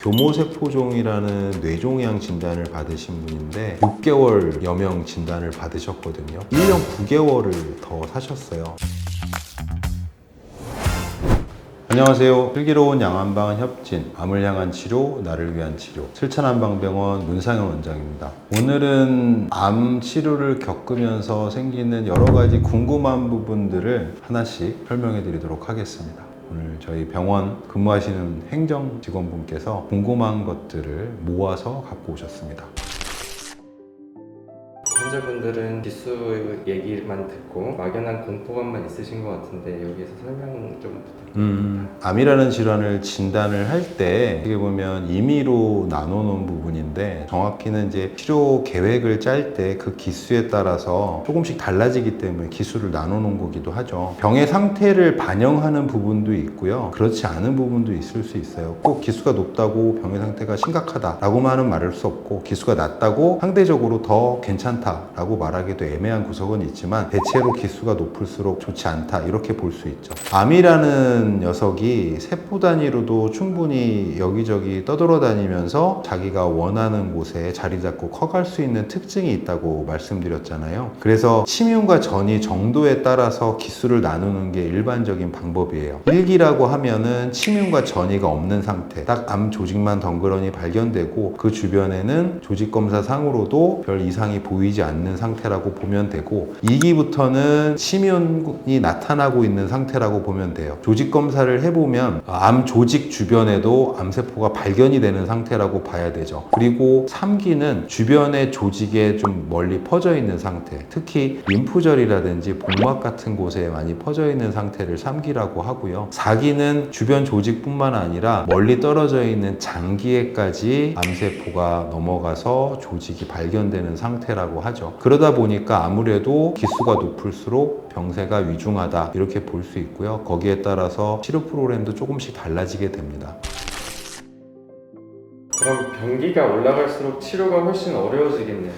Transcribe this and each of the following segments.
교모세포종이라는 뇌종양 진단을 받으신 분인데 6개월 여명 진단을 받으셨거든요. 1년 9개월을 더 사셨어요. 안녕하세요. 슬기로운 양한방 협진, 암을 향한 치료, 나를 위한 치료, 실천한방병원 문상현 원장입니다. 오늘은 암 치료를 겪으면서 생기는 여러 가지 궁금한 부분들을 하나씩 설명해 드리도록 하겠습니다. 오늘 저희 병원 근무하시는 행정 직원분께서 궁금한 것들을 모아서 갖고 오셨습니다. 환자분들은 기수 얘기만 듣고 막연한 공포감만 있으신 것 같은데 여기에서 설명 좀 부탁드립니다. 암이라는 질환을 진단을 할 때 어떻게 보면 임의로 나눠놓은 부분인데 정확히는 이제 치료 계획을 짤 때 그 기수에 따라서 조금씩 달라지기 때문에 기수를 나눠놓은 거기도 하죠. 병의 상태를 반영하는 부분도 있고요. 그렇지 않은 부분도 있을 수 있어요. 꼭 기수가 높다고 병의 상태가 심각하다라고만은 말할 수 없고 기수가 낮다고 상대적으로 더 괜찮다라고 말하기도 애매한 구석은 있지만 대체로 기수가 높을수록 좋지 않다 이렇게 볼 수 있죠. 암이라는 녀석이 세포 단위로도 충분히 여기저기 떠돌아다니면서 자기가 원하는 곳에 자리 잡고 커갈 수 있는 특징이 있다고 말씀드렸잖아요. 그래서 침윤과 전이 정도에 따라서 기수를 나누는 게 일반적인 방법이에요. 1기라고 하면은 침윤과 전이가 없는 상태, 딱 암 조직만 덩그러니 발견되고 그 주변에는 조직 검사 상으로도 별 이상이 보이지 않는 상태라고 보면 되고 2기부터는 침윤이 나타나고 있는 상태라고 보면 돼요. 조직 검사를 해보면 암 조직 주변에도 암세포가 발견이 되는 상태라고 봐야 되죠. 그리고 3기는 주변의 조직에 좀 멀리 퍼져 있는 상태, 특히 림프절이라든지 복막 같은 곳에 많이 퍼져 있는 상태를 3기라고 하고요. 4기는 주변 조직뿐만 아니라 멀리 떨어져 있는 장기에까지 암세포가 넘어가서 조직이 발견되는 상태라고 하죠. 그러다 보니까 아무래도 기수가 높을수록 병세가 위중하다 이렇게 볼 수 있고요. 거기에 따라서 치료 프로그램도 조금씩 달라지게 됩니다. 그럼 병기가 올라갈수록 치료가 훨씬 어려워지겠네요.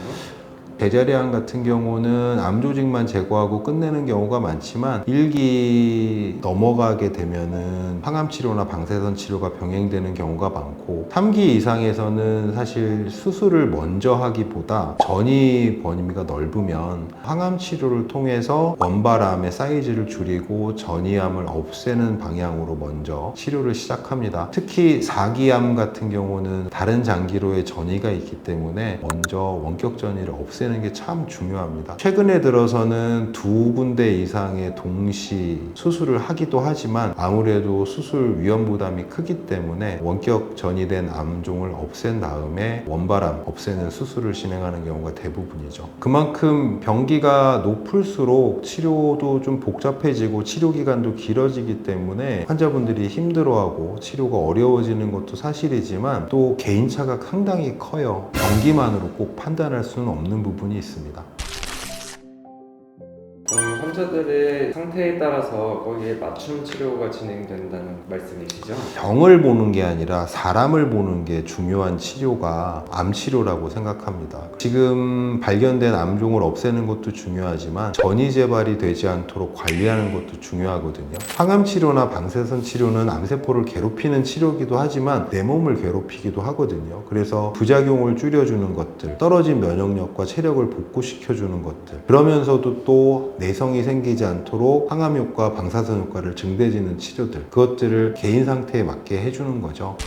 대자리암 같은 경우는 암 조직만 제거하고 끝내는 경우가 많지만 1기 넘어가게 되면은 항암 치료나 방사선 치료가 병행되는 경우가 많고 3기 이상에서는 사실 수술을 먼저 하기보다 전이 범위가 넓으면 항암 치료를 통해서 원발암의 사이즈를 줄이고 전이암을 없애는 방향으로 먼저 치료를 시작합니다. 특히 4기암 같은 경우는 다른 장기로의 전이가 있기 때문에 먼저 원격 전이를 없애는 게 참 중요합니다. 최근에 들어서는 2군데 이상의 동시 수술을 하기도 하지만 아무래도 수술 위험 부담이 크기 때문에 원격 전이된 암종을 없앤 다음에 원발암 없애는 수술을 진행하는 경우가 대부분이죠. 그만큼 병기가 높을수록 치료도 좀 복잡해지고 치료 기간도 길어지기 때문에 환자분들이 힘들어하고 치료가 어려워지는 것도 사실이지만 또 개인차가 상당히 커요. 병기만으로 꼭 판단할 수는 없는 부분이 있습니다. 그럼 환자들의 상태에 따라서 거기에 맞춤 치료가 진행된다는 말씀이시죠? 병을 보는 게 아니라 사람을 보는 게 중요한 치료가 암 치료라고 생각합니다. 지금 발견된 암종을 없애는 것도 중요하지만 전이 재발이 되지 않도록 관리하는 것도 중요하거든요. 항암 치료나 방사선 치료는 암세포를 괴롭히는 치료이기도 하지만 내 몸을 괴롭히기도 하거든요. 그래서 부작용을 줄여주는 것들, 떨어진 면역력과 체력을 복구시켜주는 것들, 그러면서도 또 내성이 생기지 않도록 항암 효과, 방사선 효과를 증대지는 치료들, 그것들을 개인 상태에 맞게 해주는 거죠.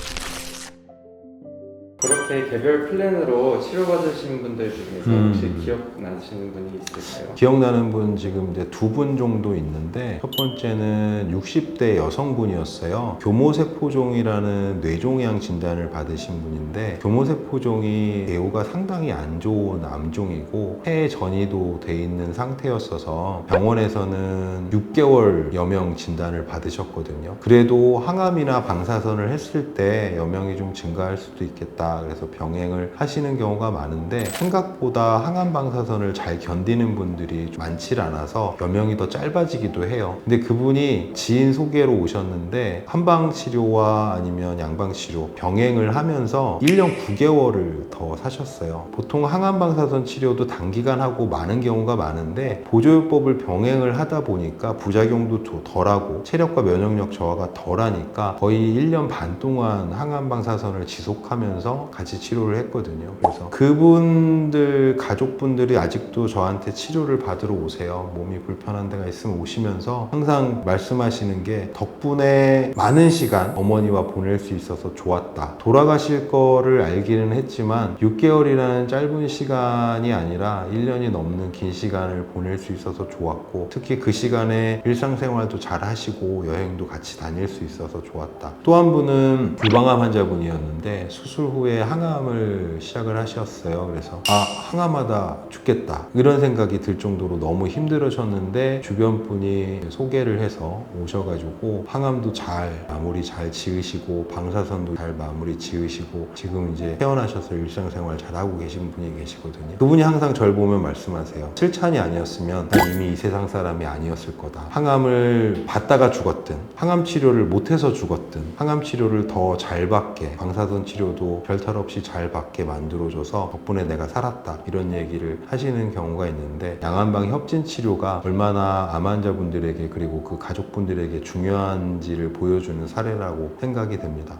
그렇게 개별 플랜으로 치료받으시는 분들 중에서 혹시 기억나시는 분이 있을까요? 기억나는 분 지금 이제 2분 정도 있는데 첫 번째는 60대 여성분이었어요. 교모세포종이라는 뇌종양 진단을 받으신 분인데 교모세포종이 예후가 상당히 안 좋은 암종이고 폐 전이도 돼 있는 상태였어서 병원에서는 6개월 여명 진단을 받으셨거든요. 그래도 항암이나 방사선을 했을 때 여명이 좀 증가할 수도 있겠다 좋겠다. 그래서 병행을 하시는 경우가 많은데 생각보다 항암 방사선을 잘 견디는 분들이 많지 않아서 여명이 더 짧아지기도 해요. 근데 그분이 지인 소개로 오셨는데 한방 치료와 아니면 양방 치료 병행을 하면서 1년 9개월을 더 사셨어요. 보통 항암 방사선 치료도 단기간 하고 많은 경우가 많은데 보조요법을 병행을 하다 보니까 부작용도 덜하고 체력과 면역력 저하가 덜하니까 거의 1년 반 동안 항암 방사선을 지속하면서 같이 치료를 했거든요. 그래서 그분들 가족분들이 아직도 저한테 치료를 받으러 오세요. 몸이 불편한 데가 있으면 오시면서 항상 말씀하시는 게 덕분에 많은 시간 어머니와 보낼 수 있어서 좋았다. 돌아가실 거를 알기는 했지만 6개월이라는 짧은 시간이 아니라 1년이 넘는 긴 시간을 보낼 수 있어서 좋았고 특히 그 시간에 일상생활도 잘 하시고 여행도 같이 다닐 수 있어서 좋았다. 또 한 분은 유방암 환자분이었는데 수술 후에 항암을 시작을 하셨어요. 그래서 항암하다 죽겠다 이런 생각이 들 정도로 너무 힘들으셨는데 주변 분이 소개를 해서 오셔가지고 항암도 잘 마무리 잘 지으시고 방사선도 잘 마무리 지으시고 지금 이제 퇴원하셔서 일상생활 잘하고 계신 분이 계시거든요. 그분이 항상 저를 보면 말씀하세요. 칠찬이 아니었으면 난 이미 이 세상 사람이 아니었을 거다. 항암을 받다가 죽었든 항암 치료를 못해서 죽었든 항암 치료를 더 잘 받게 방사선 치료도 별탈 없이 잘 받게 만들어줘서 덕분에 내가 살았다 이런 얘기를 하시는 경우가 있는데 양한방 협진 치료가 얼마나 암 환자분들에게 그리고 그 가족분들에게 중요한지를 보여주는 사례라고 생각이 됩니다.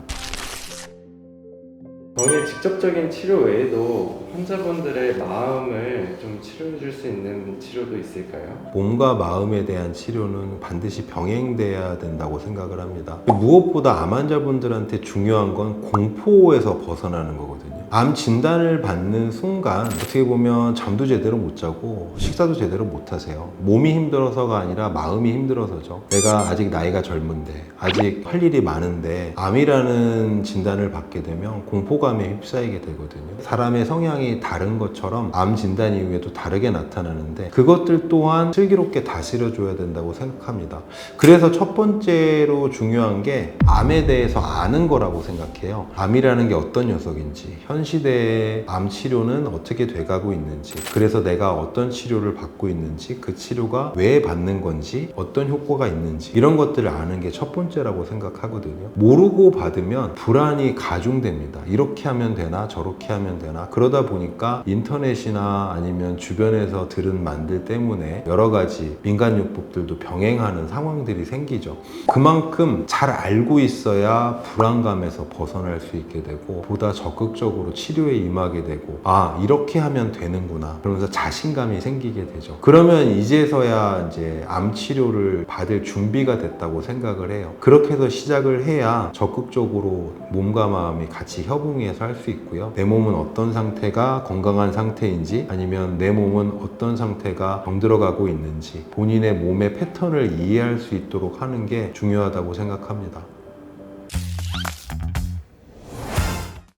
병의 직접적인 치료 외에도 환자분들의 마음을 좀 치료해 줄 수 있는 치료도 있을까요? 몸과 마음에 대한 치료는 반드시 병행돼야 된다고 생각을 합니다. 무엇보다 암 환자분들한테 중요한 건 공포에서 벗어나는 거거든요. 암 진단을 받는 순간 어떻게 보면 잠도 제대로 못 자고 식사도 제대로 못 하세요. 몸이 힘들어서가 아니라 마음이 힘들어서죠. 내가 아직 나이가 젊은데 아직 할 일이 많은데 암이라는 진단을 받게 되면 공포감에 휩싸이게 되거든요. 사람의 성향이 다른 것처럼 암 진단 이후에도 다르게 나타나는데 그것들 또한 슬기롭게 다스려줘야 된다고 생각합니다. 그래서 첫 번째로 중요한 게 암에 대해서 아는 거라고 생각해요. 암이라는 게 어떤 녀석인지 현 시대의 암 치료는 어떻게 돼가고 있는지 그래서 내가 어떤 치료를 받고 있는지 그 치료가 왜 받는 건지 어떤 효과가 있는지 이런 것들을 아는 게 첫 번째라고 생각하거든요. 모르고 받으면 불안이 가중됩니다. 이렇게 하면 되나 저렇게 하면 되나 그러다 보니까 인터넷이나 아니면 주변에서 들은 말들 때문에 여러 가지 민간요법들도 병행하는 상황들이 생기죠. 그만큼 잘 알고 있어야 불안감에서 벗어날 수 있게 되고 보다 적극적으로 치료에 임하게 되고 이렇게 하면 되는구나 그러면서 자신감이 생기게 되죠. 그러면 이제서야 이제 암 치료를 받을 준비가 됐다고 생각을 해요. 그렇게 해서 시작을 해야 적극적으로 몸과 마음이 같이 협응해서 할 수 있고요. 내 몸은 어떤 상태가 건강한 상태인지 아니면 내 몸은 어떤 상태가 병들어가고 있는지 본인의 몸의 패턴을 이해할 수 있도록 하는 게 중요하다고 생각합니다.